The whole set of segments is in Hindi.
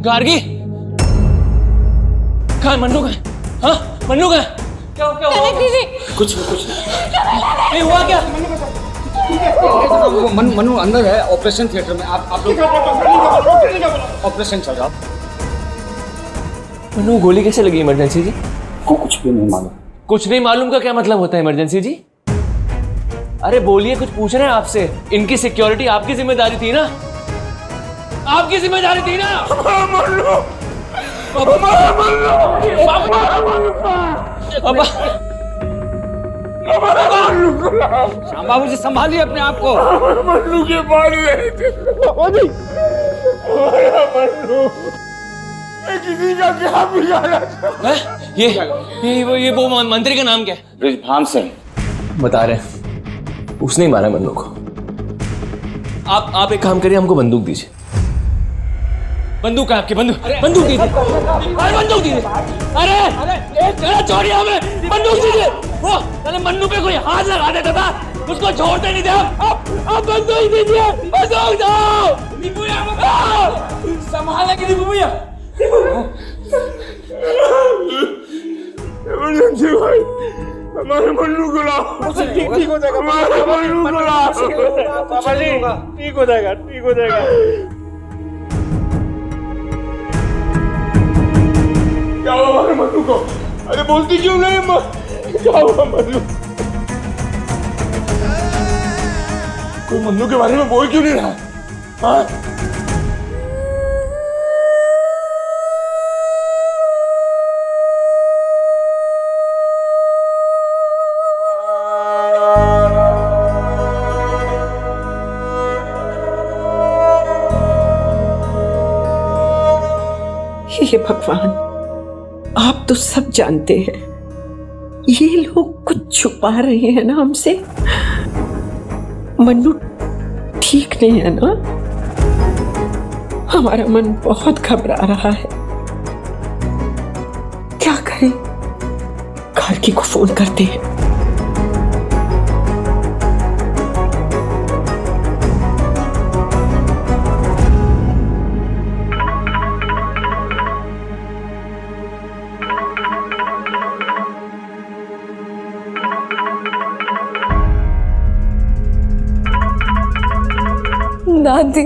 गार्गी, कहाँ मन्नू का? हाँ मन्नू का? क्या हुआ? कुछ नहीं हुआ क्या? मनु अंदर है ऑपरेशन थिएटर में। आप लोग ऑपरेशन चल रहा। मन्नू गोली कैसे लगी इमरजेंसी जी? को कुछ भी नहीं मालूम। कुछ नहीं मालूम का क्या मतलब होता है इमरजेंसी जी? अरे बोलिए, कुछ पूछ रहे हैं आपसे। इनकी सिक्योरिटी आपकी जिम्मेदारी थी ना? आपकी जिम्मेदारी थी ना? श्याम बाबू जी संभालिए अपने आप को। मन्नू के मार रहे थे। किसी का क्या बिगाड़ा? ये वो मंत्री का नाम क्या है? ब्रिजभान सिंह। बता रहे हैं उसने ही मारा मन्नू को। आप एक काम करिए, हमको बंदूक दीजिए। बंदूक है आपकी? बंदूक दीजिए। अरे बंदूक दीजिए। अरे छोड़िए हमें, बंदूक दीजिए। वो अरे मन्नू पे कोई हाथ लगा देता था, उसको छोड़ते नहीं थे। आप बंदूक दीजिए, बंदूक दो। संभाले कि नींबू भैया? इमरजेंसी भाई, हमारे मन्नू को लाओ। ठीक हो जाएगा। हमारे मन्नू को लाओ। बाबा जी ठीक हो जाएगा, ठीक हो जाएगा। क्या हुआ हमारे मन्नू को? अरे बोलती क्यों नहीं? क्या हुआ मन्नू? कोई मन्नू के बारे में बोल क्यों नहीं रहा? हाँ? हे भगवान, आप तो सब जानते हैं, ये लोग कुछ छुपा रहे हैं ना हमसे। मन्नू ठीक नहीं है ना? हमारा मन बहुत घबरा रहा है। क्या करें? गार्गी को फोन करते हैं। दादी,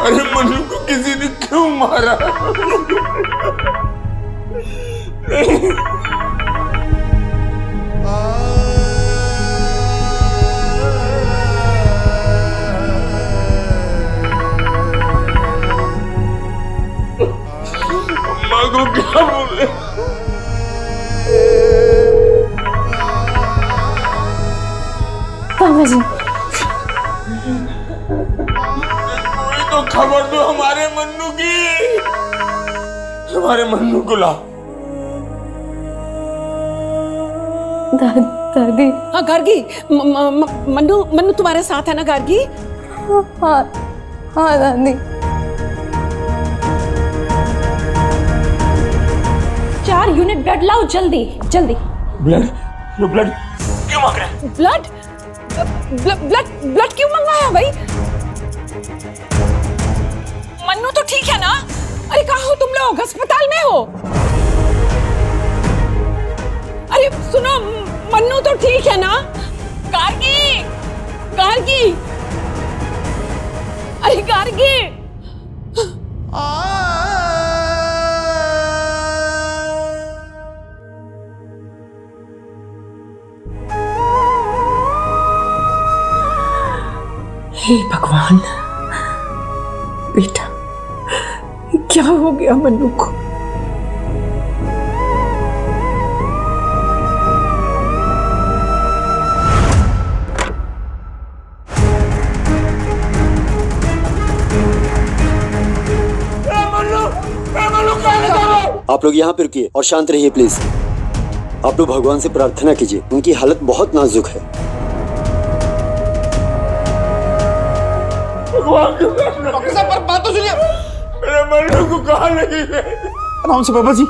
अरे मन्नू को किसी ने क्यों मारा? अम्मा को क्या बोले? पापा जी, कोई तो खबर दो हमारे मन्नू की। हमारे मन्नू को लाओ। दादी। हाँ गार्गी, मन्नू तुम्हारे साथ है ना गार्गी? हाँ हाँ दादी। 4 यूनिट ब्लड लाओ, जल्दी जल्दी। ब्लड क्यों मांग रहे हैं? ब्लड क्यों मंगवाया भाई? मन्नू तो ठीक है ना? अरे कहाँ हो तुम लोग? अस्पताल में हो? अरे सुनो, मन्नू तो ठीक है ना? गार्गी, अरे गार्गी। हे भगवान, बेटा क्या हो गया मन्नू को? आप लोग यहाँ पे रुकिए और शांत रहिए प्लीज। आप लोग भगवान से प्रार्थना कीजिए, उनकी हालत बहुत नाजुक है। भगवान को डॉक्टर साहब पर बात तो सुनिए। मेरे मन्नू को कहाँ लगी है? आराम से बाबा जी।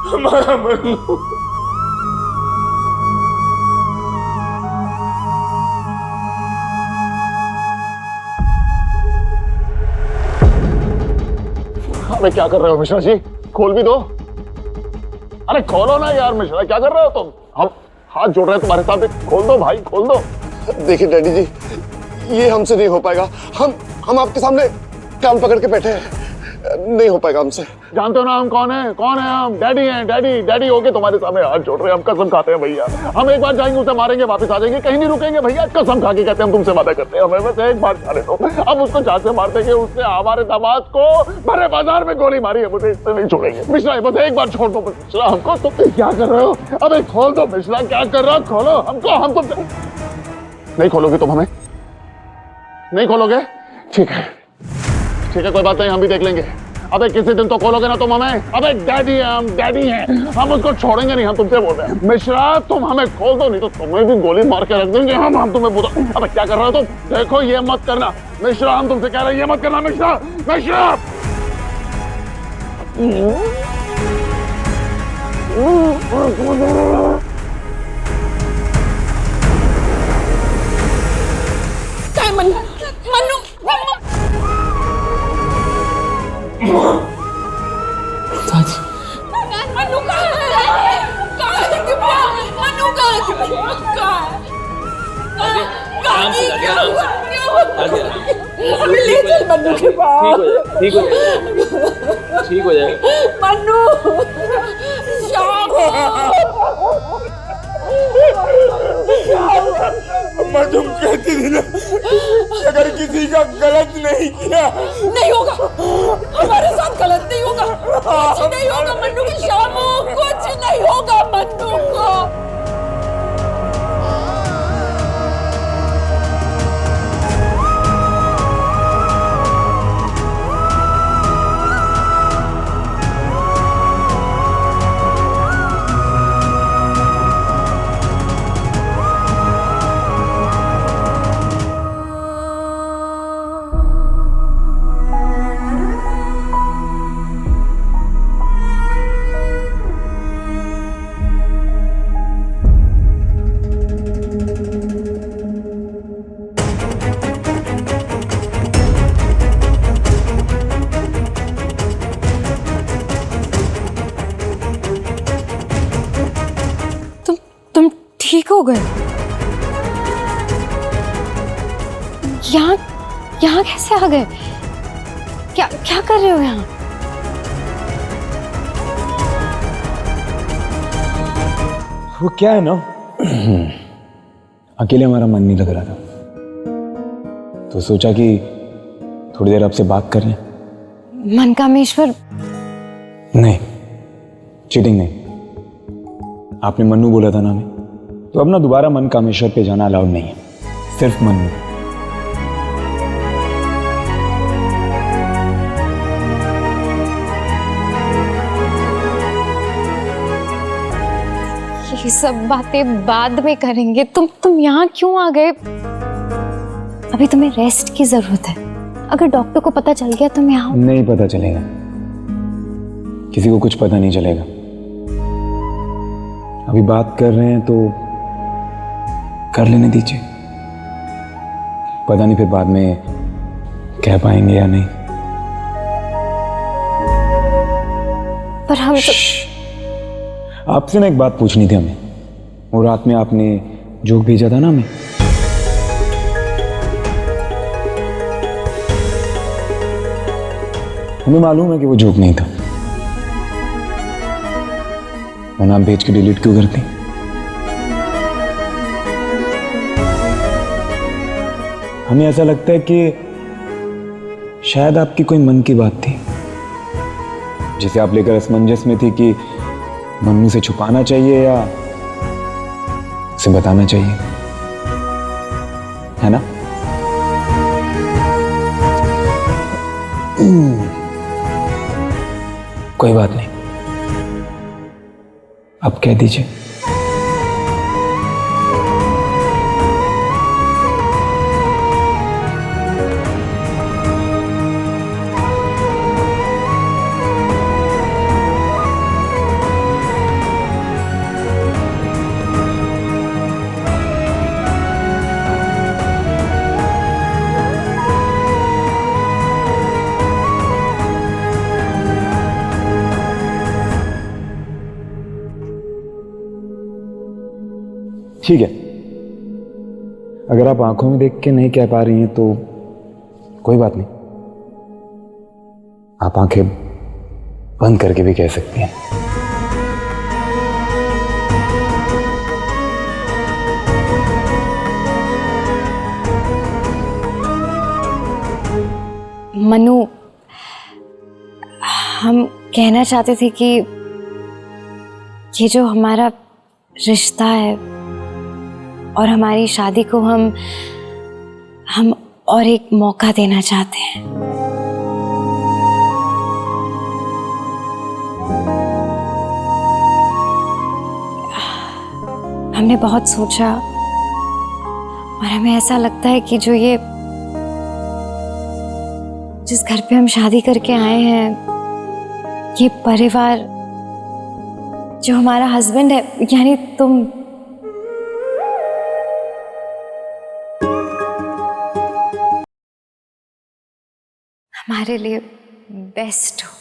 हमारा मन्नू अबे क्या कर रहे हो मिश्रा जी? खोल भी दो। अरे खोलो ना यार मिश्रा, क्या कर रहे हो तुम? हम हाथ जोड़ रहे हैं तुम्हारे सामने, खोल दो भाई, खोल दो। देखिए डैडी जी, ये हमसे नहीं हो पाएगा। हम आपके सामने कान पकड़ के बैठे हैं, नहीं हो पाएगा हमसे। जानते हो ना हम कौन है? कौन है हम? डैडी हैं, डैडी। डैडी होके तुम्हारे सामने हाथ जोड़ रहे हैं, हम कसम खाते हैं भैया। हम एक बार जाएंगे, उसे मारेंगे, वापस आ जाएंगे, कहीं नहीं रुकेंगे भैया, कसम खा के कहते हैं, हम तुमसे वादा करते हैं। हमें बस एक बार जाने दो। हम उसको जहाँ से मार देंगे, उसने हमारे दामाद को भरे बाजार में गोली मारी है, मुझे इससे नहीं छोड़ेंगे। मिश्रा बस एक बार छोड़ दो मिश्रा हमको। तुम क्या कर रहे हो? अबे खोल दो मिश्रा, क्या कर रहे हो? खोलो हमको। हम तुमसे नहीं खोलोगे तुम, हमें नहीं खोलोगे? ठीक है ठीक है, कोई बात नहीं, हम भी देख लेंगे। अबे किसी दिन तो खोलोगे ना तुम हमें। अबे डैडी है, हम डैडी हैं, हम उसको छोड़ेंगे नहीं, हम तुमसे बोल रहे हैं। मिश्रा तुम हमें खोल दो, नहीं तो तुम्हें भी गोली मार के रख देंगे हम तुम्हें बुरा। अबे क्या कर रहे हो तुम? देखो ये मत करना मिश्रा, हम तुमसे कह रहे हैं ये मत करना मिश्रा। मिश्रा काय मन्नू मन्नू मन्नू कहाँ है? कहाँ है कृपया? मन्नू कहाँ है? आराम से दादी, आराम से। दादी, आराम। हमें ले चल मन्नू के पास। ठीक हो जाएगा, ठीक हो जाएगा। मन्नू शाम अम्मा तुम कहती थी ना, अगर किसी का गलत नहीं किया नहीं होगा, हमारे साथ गलत नहीं होगा, कुछ नहीं होगा मन्नू की शामू, कुछ नहीं होगा मन्नू को। ठीक हो गए? यहाँ कैसे आ गए? क्या क्या कर रहे हो यहाँ? वो क्या है ना, अकेले हमारा मन नहीं लग रहा था, तो सोचा कि थोड़ी देर आपसे बात कर लें। मनकामेश्वर नहीं, चीटिंग नहीं। आपने मन्नू बोला था ना हमें, तो अब ना दोबारा मनकामेश्वर पे जाना अलाउड नहीं है, सिर्फ मन्नू। ये सब बातें बाद में करेंगे। तुम यहाँ क्यों आ गए? अभी तुम्हें रेस्ट की जरूरत है। अगर डॉक्टर को पता चल गया तुम यहाँ नहीं पता चलेगा, किसी को कुछ पता नहीं चलेगा। अभी बात कर रहे हैं तो कर लेने दीजिए, पता नहीं फिर बाद में कह पाएंगे या नहीं। पर हम तो आपसे ना एक बात पूछनी थी हमें। वो रात में आपने जोक भेजा था ना हमें, हमें मालूम है कि वो जोक नहीं था, वो नाम भेज के डिलीट क्यों करती? हमें ऐसा लगता है कि शायद आपकी कोई मन की बात थी जिसे आप लेकर असमंजस में थी कि मन्नू से छुपाना चाहिए या उसे बताना चाहिए, है ना? कोई बात नहीं, आप कह दीजिए। ठीक है, अगर आप आंखों में देख के नहीं कह पा रही हैं तो कोई बात नहीं, आप आंखें बंद करके भी कह सकती हैं। मनु, हम कहना चाहते थे कि ये जो हमारा रिश्ता है और हमारी शादी को हम और एक मौका देना चाहते हैं। हमने बहुत सोचा और हमें ऐसा लगता है कि जो जिस घर पे हम शादी करके आए हैं, ये परिवार, जो हमारा हस्बैंड है, यानी तुम, हमारे लिए बेस्ट हो।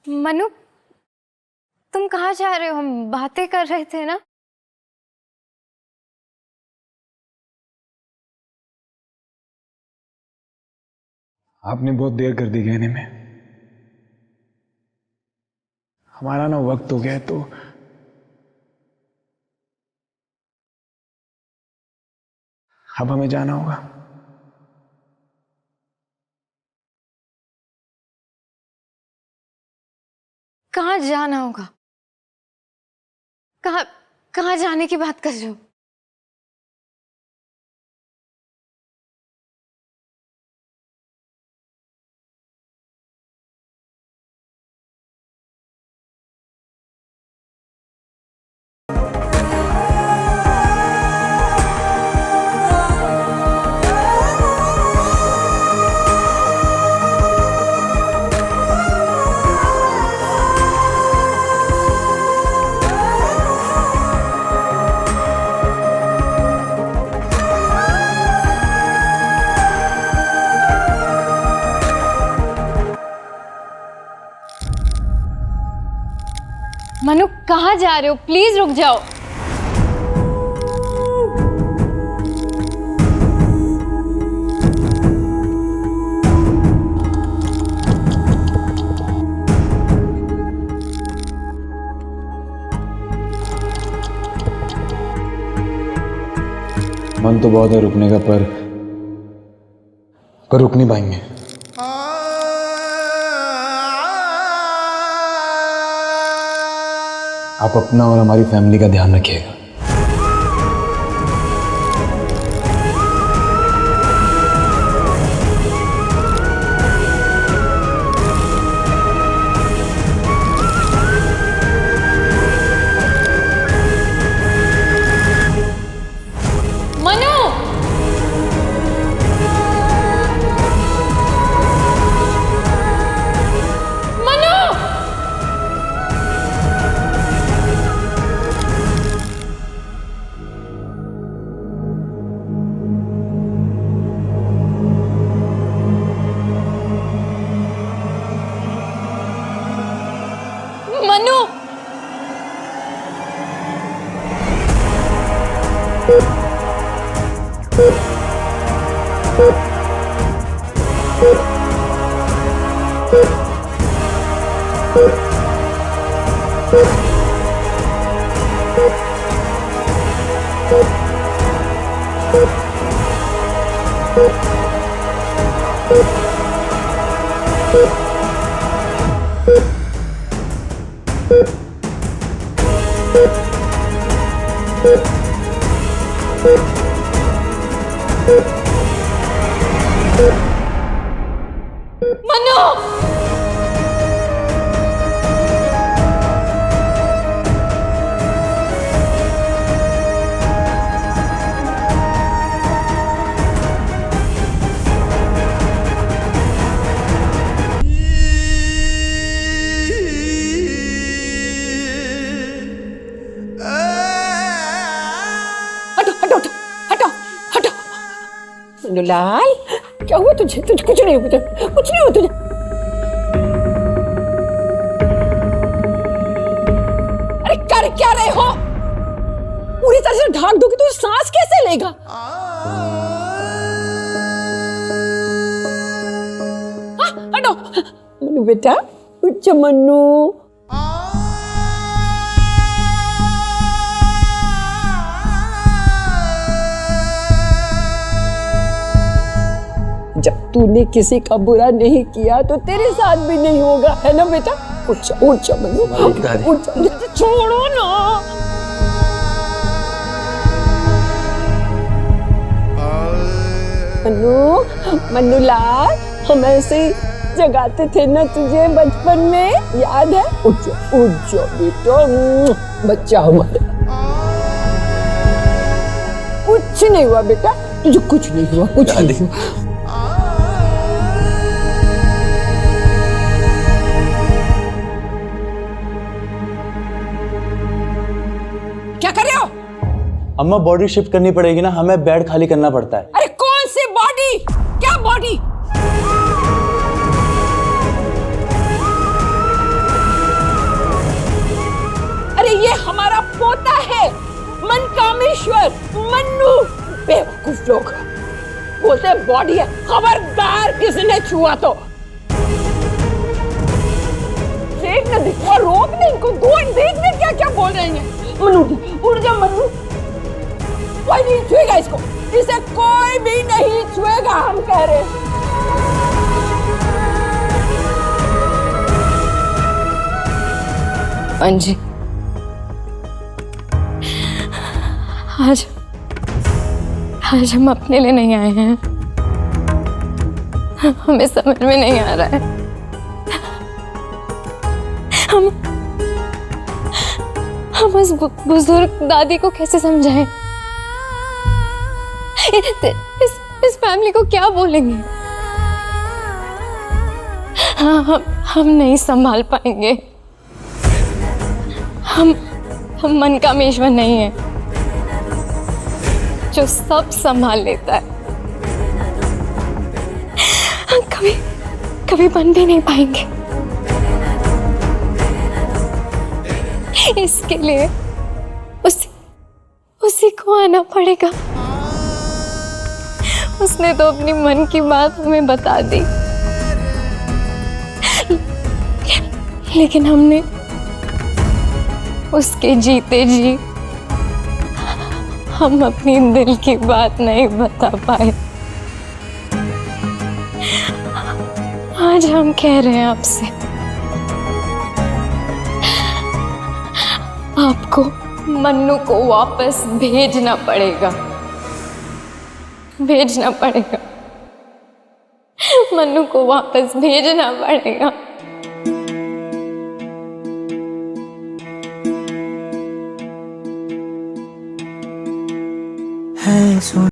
मनु, तुम कहाँ जा रहे हो? हम बातें कर रहे थे ना। आपने बहुत देर कर दी कहने में। हमारा ना वक्त हो गया है, तो अब हमें जाना होगा। कहाँ जाना होगा? कहाँ जाने की बात कर रहे हो? मनु, कहाँ जा रहे हो? प्लीज रुक जाओ। मन तो बहुत है रुकने का, पर रुक नहीं पाएंगे। आप अपना और हमारी फैमिली का ध्यान रखिएगा। मनु! मनु! मनु! मनु मनोलाल, क्या हुआ तुझे? तुझे कुछ नहीं हुआ, कुछ नहीं हुआ तुझे। अरे कर क्या रहे हो? पूरी तरह से ढाक दोगे तो सांस कैसे लेगा? हाँ, हटो। मनु बेटा, उठ जा मनु। जब तूने किसी का बुरा नहीं किया तो तेरे साथ भी नहीं होगा, है ना बेटा? उठ जा मनु, उठ जा। छोड़ो ना। मनु लाल, हम ऐसे ही जगाते थे ना तुझे बचपन में, याद है? उठ जा बेटा, बच्चा हमारा। कुछ नहीं हुआ बेटा, तुझे कुछ नहीं हुआ, कुछ नहीं हुआ। क्या कर रहे हो? अम्मा बॉडी शिफ्ट करनी पड़ेगी ना, हमें बेड खाली करना पड़ता है। अरे कौन सी बॉडी? क्या बॉडी? अरे ये हमारा पोता है, मनकामेश्वर, मन्नू। बेवकूफ लोग बोलते हैं बॉडी है, खबरदार किसने छुआ तो देख ना, देखो, रोक नहीं इनको, देख ना क्या क्या बोल रहे हैं। मनु उड़ जा मनु, कोई नहीं छुएगा इसको, इसे कोई भी नहीं छुएगा, हम कह रहे हैं। अंजी, आज हम अपने लिए नहीं आए हैं, हमें समझ में नहीं आ रहा है। हम उस बुजुर्ग दादी को कैसे समझाएं? इस फैमिली को क्या बोलेंगे? हाँ, हम नहीं संभाल पाएंगे। हम मनकामेश्वर नहीं है जो सब संभाल लेता है। हम कभी बन भी नहीं पाएंगे। इसके लिए उसी को आना पड़ेगा। उसने तो अपनी मन की बात हमें बता दी, लेकिन हमने उसके जीते जी हम अपनी दिल की बात नहीं बता पाए। आज हम कह रहे हैं आपसे, आपको मन्नू को वापस भेजना पड़ेगा, मन्नू को वापस भेजना पड़ेगा। है सुन